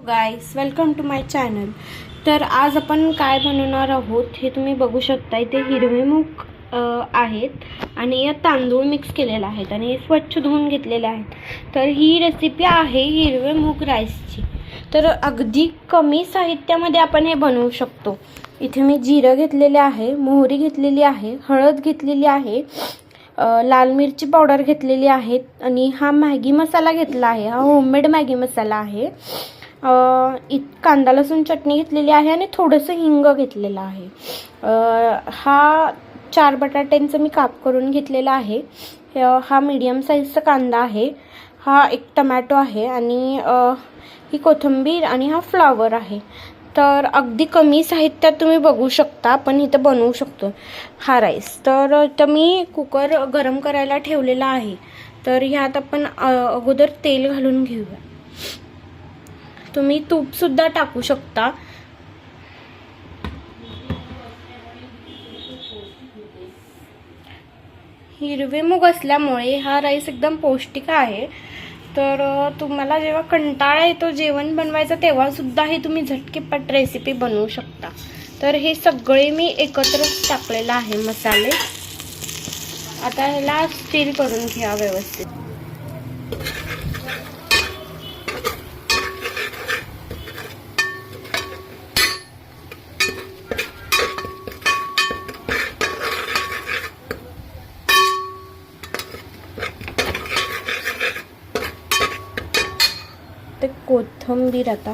Guys, welcome to my channel. तर आज आपण काय बनवणार आहोत हे तुम्ही बघू शकता. इथे हिरवे मूग आहेत आणि यात तांदूळ मिक्स केलेले आहेत आणि स्वच्छ धुवून घेतलेले आहेत. तर ही रेसिपी आहे हिरवे मूग राईसची. तर अगदी कमी साहित्यामध्ये आपण हे बनवू शकतो. इथे मी जिरं घेतलेले आहे, मोहरी घेतलेली आहे, हळद घेतलेली आहे, लाल मिरची पावडर घेतलेली आहे आणि हा मॅगी मसाला घेतला आहे. हा होममेड मॅगी मसाला आहे. कांदा लसूण चटणी घेतलेली आहे आणि थोडंसं हिंग घेतलेलं आहे. हा 4 बटाट्यांचं मी काप करून घेतलेला आहे. हा मीडियम साईजचा कांदा आहे. हा एक टमॅटो आहे आणि ही कोथिंबीर आणि हा फ्लावर आहे. तर अगदी कमी साहित्यात तुम्ही बघू शकता आपण इथं बनवू शकतो हा राईस. तर इथं मी कुकर गरम करायला ठेवलेला आहे. तर ह्यात आपण अगोदर तेल घालून घेऊया. तुम्ही तूपसुद्धा टाकू शकता. हिरवे मूग असल्यामुळे हा राईस एकदम पौष्टिक आहे. तर तुम्हाला जेव्हा कंटाळा येतो जेवण बनवायचं तेव्हा सुद्धा हे तुम्ही झटकीपट रेसिपी बनवू शकता. तर हे सगळे मी एकत्र टाकलेलं आहे मसाले. आता ह्याला स्टीर करून घ्या व्यवस्थित. ते कोथिंबीर आता